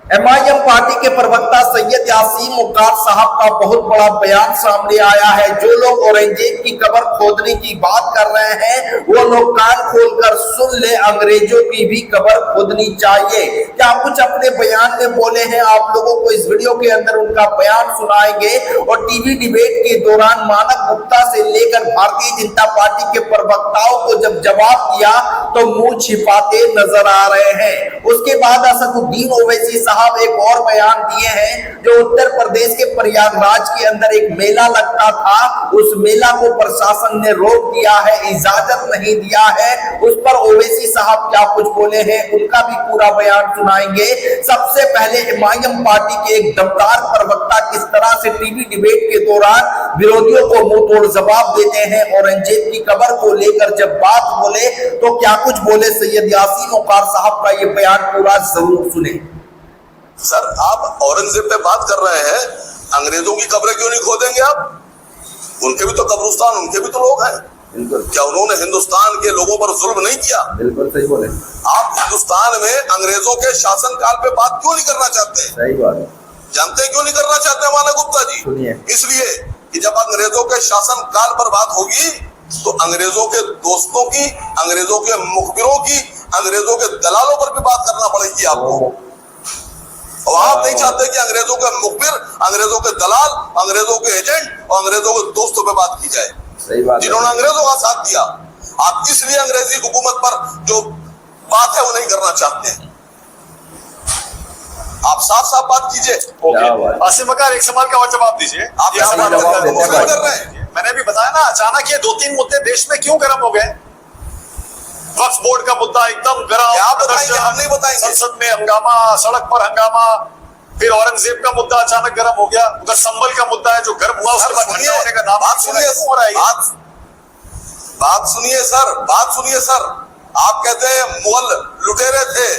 MIM party के प्रवक्ता सैयद यासीन मुख्तार साहब का बहुत बड़ा बयान सामने आया है। जो लोग औरंगजेब की कब्र खोदने की बात कर रहे हैं वो लोग कान खोलकर सुन ले, अंग्रेजों की भी कब्र खोदनी चाहिए। क्या कुछ अपने बयान में बोले हैं, आप लोगों को इस वीडियो के अंदर उनका बयान सुनाएंगे। और टीवी डिबेट के दौरान मानव गुप्ता से लेकर भारतीय जनता पार्टी के प्रवक्ताओं को जब जवाब दिया तो मुंह छिपाते नजर आ रहे हैं। उसके बाद असदुद्दीन ओवैसी साहब एक और बयान दिए हैं। जो उत्तर प्रदेश के प्रयागराज के अंदर एक मेला लगता था, उस मेला को प्रशासन ने रोक दिया है, इजाजत नहीं दिया है। उस पर ओवैसी साहब क्या कुछ बोले हैं, उनका भी पूरा बयान सुनाएंगे। सबसे पहले एमआईएम पार्टी के एक दमदार प्रवक्ता किस तरह से टीवी डिबेट के दौरान विरोधियों को मुंह तोड़ जवाब देते हैं। औरंगजेब की कब्र को लेकर जब बात बोले तो क्या कुछ बोले, सैयद यासीन मुख्तार साहब का ये बयान पूरा जरूर सुने। सर, आप औरंगजेब पे बात कर रहे हैं, अंग्रेजों की कब्रें क्यों नहीं खोदेंगे आप? उनके भी तो कब्रिस्तान, उनके भी तो लोग हैं। क्या उन्होंने हिंदुस्तान के लोगों पर जुल्म नहीं किया? बिल्कुल सही बोले। आप हिंदुस्तान में अंग्रेजों के शासनकाल पे बात क्यों नहीं करना चाहते? सही बात। जानते हैं क्यों नहीं करना चाहते मानव गुप्ता जी? इसलिए कि जब अंग्रेजों के शासनकाल पर बात होगी तो अंग्रेजों के दोस्तों की, अंग्रेजों के मुखबिरों की, अंग्रेजों के दलालों पर भी बात करना पड़ेगी आपको। और आप नहीं चाहते कि अंग्रेजों के मुखबिर, अंग्रेजों के दलाल, अंग्रेजों के एजेंट और अंग्रेजों के दोस्तों पे बात की जाए। सही बात। जिन्होंने अंग्रेजों का साथ दिया, आप इसलिए अंग्रेजी हुकूमत पर जो बात है वो नहीं करना चाहते हैं। आप साफ साफ बात कीजिए। आसिम बकार, एक सवाल का और जवाब दीजिए। आप कर रहे हैं। मैंने भी बताया ना, अचानक ये 2-3 मुद्दे देश में क्यों गर्म हो गए। वक्फ बोर्ड का मुद्दा एकदम गर्म, आप बताएंगे, हम नहीं बताएंगे। संसद में हंगामा, सड़क पर हंगामा, फिर औरंगजेब का मुद्दा अचानक गर्म हो गया। उधर संबल का मुद्दा है जो गर्म हुआ, उसके बाद ठंडा होने का नाम बात सुनिए सर, बात सुनिए सर। आप कहते हैं मुगल लुटेरे थे,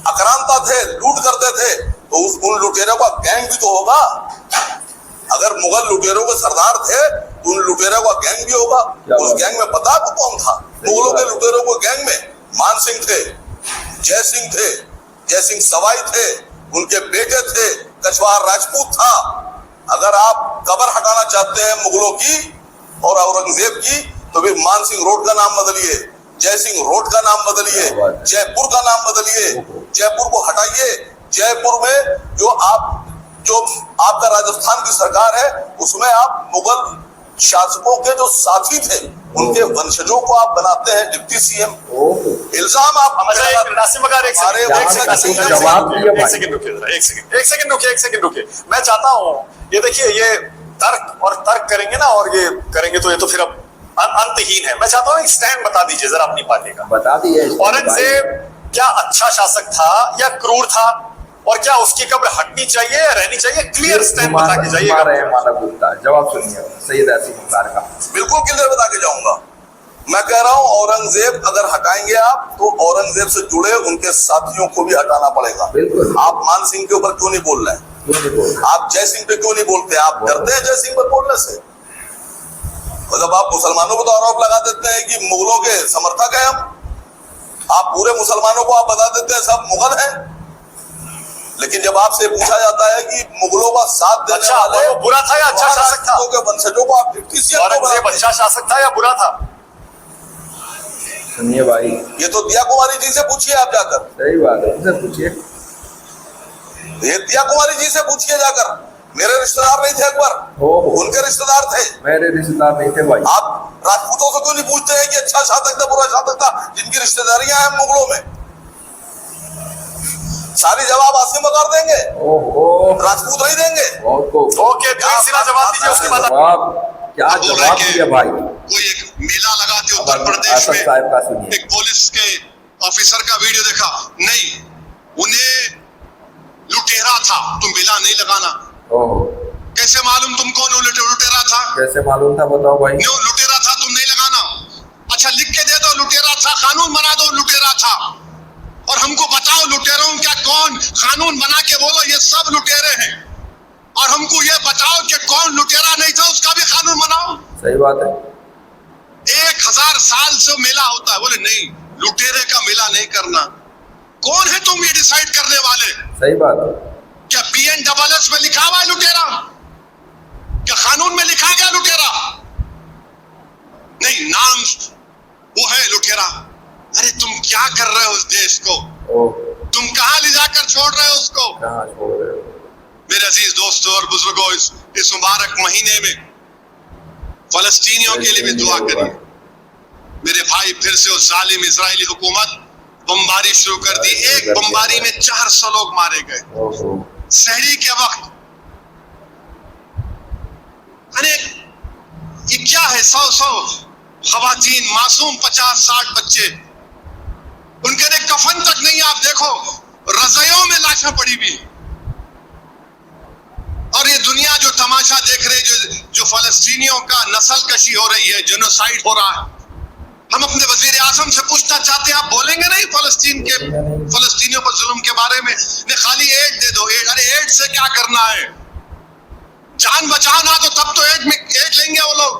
आक्रांता थे, लूट करते थे, तो उन लुटेरों का गैंग भी तो होगा। अगर मुगल लुटेरों के सरदार थे तो उन लुटेरों का गैंग भी होगा। उस गैंग में पता आपको कौन था? मुगलों के लुटेरों को गैंग में मान सिंह थे, जय सिंह सवाई थे, उनके बेटे थे, कछवार राजपूत था। अगर आप कब्र हटाना चाहते हैं मुगलों की और औरंगजेब की तो फिर मान सिंह रोड का नाम बदलिए, जय सिंह रोड का नाम बदलिए, जयपुर का नाम बदलिए, जयपुर को हटाइए। जयपुर में जो आपका राजस्थान की सरकार है उसमें आप मुगल शासकों के जो साथी थे उनके वंशजों को आप बनाते हैं डिप्टी सीएम। इल्जाम आप एक सेकंड रुकिए। मैं चाहता हूँ, ये देखिए, ये तर्क करेंगे ना, और ये करेंगे तो ये तो फिर अब अंतहीन है। मैं चाहता हूँ एक स्टैंड बता दीजिए जरा अपनी पार्टी का। बता दीजिए, औरंगजेब क्या अच्छा शासक था या क्रूर था, और क्या उसकी कब्र हटनी चाहिए या रहनी चाहिए? क्लियर स्टैंड बता के जाइएगा। मानव गुप्ता, जवाब सुनिए सैयद यासीन मुख्तार का। बिल्कुल क्लियर बता के जाऊंगा। मैं कह रहा हूं औरंगजेब अगर हटाएंगे आप तो औरंगजेब से जुड़े उनके साथियों को भी हटाना पड़ेगा। बिल्कुल। आप मान सिंह के ऊपर क्यों नहीं बोल रहे हैं? आप जय सिंह पे क्यों नहीं बोलते? आप डरते हैं जय सिंह पर बोलने से? मतलब आप मुसलमानों को तो आरोप लगा देते हैं कि मुगलों के समर्थक है हम। आप पूरे मुसलमानों को आप बता देते हैं सब मुगल हैं। लेकिन जब आपसे पूछा जाता है कि मुगलों का साथ देने वाले वो बुरा था या अच्छा शासक था, के वंशजों को आप डिप्टी सीएम औरंगजेब अच्छा शासक था या बुरा था? सुनिए भाई, ये तो दिया कुमारी जी से पूछिए आप जाकर। सही बात है, उनसे पूछिए। ये दिया कुमारी जी से पूछिए जाकर। मेरे रिश्तेदार नहीं थे अकबर, उनके रिश्तेदार थे। मेरे रिश्तेदार नहीं थे भाई। आप राजपूतों से क्यों नहीं पूछते हैं कि अच्छा शासक था बुरा शासक था, जिनकी रिश्तेदारियां हैं मुगलों में? सारी जवाब आसिम बकार देंगे, राजपूत नहीं देंगे। ओके, जवाब दीजिए, उसके बाद क्या जवाब दिया भाई? कोई एक मेला लगाते उत्तर प्रदेश में, एक पुलिस के ऑफिसर का वीडियो देखा, नहीं उन्हें लुटेरा था, तुम मेला नहीं लगाना। कैसे मालूम तुम कौन लुटेरा था? कैसे मालूम था बताओ भाई? लुटेरा था, तुम नहीं लगाना। अच्छा लिख के दे दो लुटेरा था, कानून बना दो लुटेरा था, और हमको बताओ लुटेरों का कौन, कानून बना के बोलो ये सब लुटेरे हैं, और हमको ये बताओ कि कौन लुटेरा नहीं था उसका भी कानून बनाओ। सही बात है। 1000 साल से मेला होता है, बोले नहीं लुटेरे का मेला नहीं करना। कौन है तुम ये डिसाइड करने वाले? सही बात है। क्या BNSS में लिखा हुआ है लुटेरा? क्या कानून में लिखा गया लुटेरा? नहीं, नाम वो है लुटेरा। अरे तुम क्या कर रहे हो उस देश को? तुम कहां ले जाकर छोड़ रहे हो उसको? कहां छोड़ रहे हो? मेरे अजीज दोस्तों और बुजुर्गों, इस मुबारक महीने में फलस्तीनियों के लिए भी दुआ करिए। मेरे भाई, फिर से उस जालिम इजरायली हुकूमत बमबारी शुरू कर दी। एक बमबारी में 400 लोग मारे गए सहरी के वक्त। अरे ये क्या है? 100 खवातीन, मासूम 50-60 बच्चे, उनके लिए कफन तक नहीं। आप देखो, रज़ाइयों में लाशें पड़ी हुई। और ये दुनिया जो तमाशा देख रही है, जो फलस्तीनियों का नस्ल कशी हो रही है, जेनोसाइड हो रहा है। हम अपने वजीर आजम से पूछना चाहते हैं, आप बोलेंगे नहीं फलस्तीनियों पर जुल्म के बारे में? नहीं, खाली एड दे दो। अरे एड से क्या करना है? जान बचाना तो तब तो एड लेंगे वो लोग।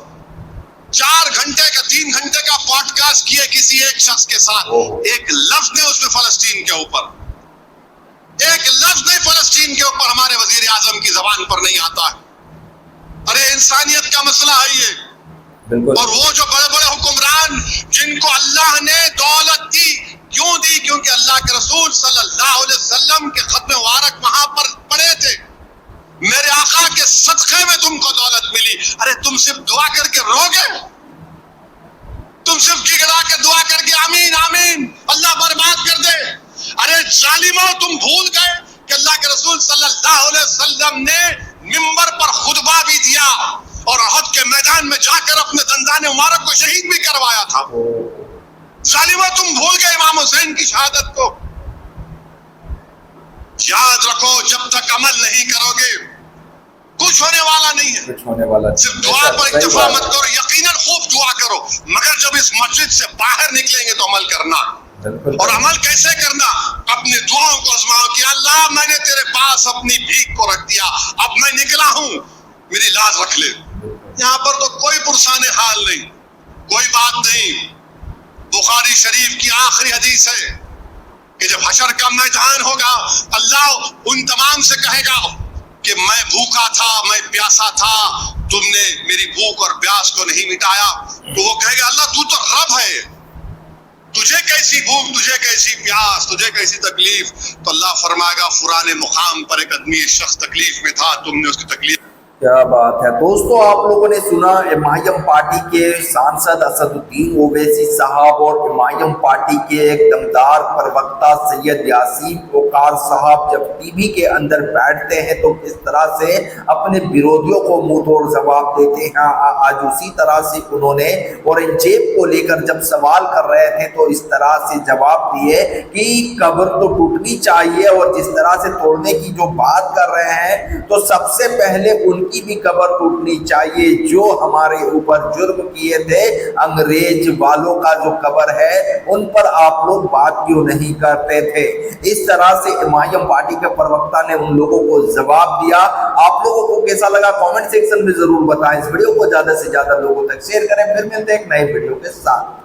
4 घंटे का 3 घंटे का पॉडकास्ट किए किसी एक शख्स के साथ, एक लफ्ज नहीं उसमें फलस्तीन के ऊपर, एक लफ्ज नहीं फलस्तीन के ऊपर हमारे वजीर आजम की जबान पर नहीं आता है। अरे इंसानियत का मसला है ये। और वो जो बड़े बड़े हुक्मरान जिनको अल्लाह ने दौलत दी, क्यों दी? क्योंकि अल्लाह के रसूल सल्लल्लाहु अलैहि वसल्लम के खत्म मुबारक वहां पर पड़े थे। मेरे आका के सदक़े में तुमको दौलत मिली। अरे तुम सिर्फ दुआ करके रोगे? तुम सिर्फ गिड़गिड़ा के दुआ करके आमीन आमीन अल्लाह बर्बाद कर दे? अरे जालिमों, तुम भूल गए कि अल्लाह के रसूल सल्लल्लाहु अलैहि वसल्लम ने मिंबर पर खुतबा भी दिया और अहद के मैदान में जाकर अपने दंदाने मुबारक को शहीद भी करवाया था। जालिमों, तुम भूल गए इमाम हुसैन की शहादत को। याद रखो, जब तक अमल नहीं करोगे कुछ होने वाला नहीं है। कुछ होने वाला नहीं। सिर्फ दुआ पर इत्तेफा मत करो, यकीनन खूब दुआ करो, मगर जब इस मस्जिद से बाहर निकलेंगे तो अमल करना। और अमल कैसे करना? अपनी दुआओं को आजमाओ कि अल्लाह, मैंने तेरे पास अपनी भीख को रख दिया, अब मैं निकला हूं, मेरी लाज रख ले। यहाँ पर तो कोई पुरसाने हाल नहीं, कोई बात नहीं। बुखारी शरीफ की आखिरी हदीस है कि जब हशर का मैदान होगा, अल्लाह उन तमाम से कहेगा कि मैं भूखा था, मैं प्यासा था, तुमने मेरी भूख और प्यास को नहीं मिटाया। तो वो कहेगा, अल्लाह तू तो रब है, तुझे कैसी भूख, तुझे कैसी प्यास, तुझे कैसी तकलीफ? तो अल्लाह फरमाएगा, फुराने मुकाम पर एक आदमी शख्स तकलीफ में था, तुमने उसकी तकलीफ। क्या बात है दोस्तों, आप लोगों ने सुना इमाम पार्टी के सांसद असदुद्दीन ओवैसी साहब और इमाम पार्टी के एक दमदार प्रवक्ता सैयद यासीन वकार साहब जब टीवी के अंदर बैठते हैं तो किस तरह से अपने विरोधियों को मुंह तोड़ जवाब देते हैं। आज उसी तरह से उन्होंने औरंगजेब को लेकर जब सवाल कर रहे थे तो इस तरह से जवाब दिए कि कब्र तो टूटनी चाहिए, और जिस तरह से तोड़ने की जो बात कर रहे हैं तो सबसे पहले उनकी भी कब्र टूटनी चाहिए जो हमारे ऊपर जुर्म किए थे। अंग्रेज वालों का जो कब्र है उन पर आप लोग बात क्यों नहीं करते थे? इस तरह से इमाम पार्टी के प्रवक्ता ने उन लोगों को जवाब दिया। आप लोगों को कैसा लगा कमेंट सेक्शन में जरूर बताएं। इस वीडियो को ज्यादा से ज्यादा लोगों तक शेयर करें। फिर मिलते हैं एक नए वीडियो के साथ।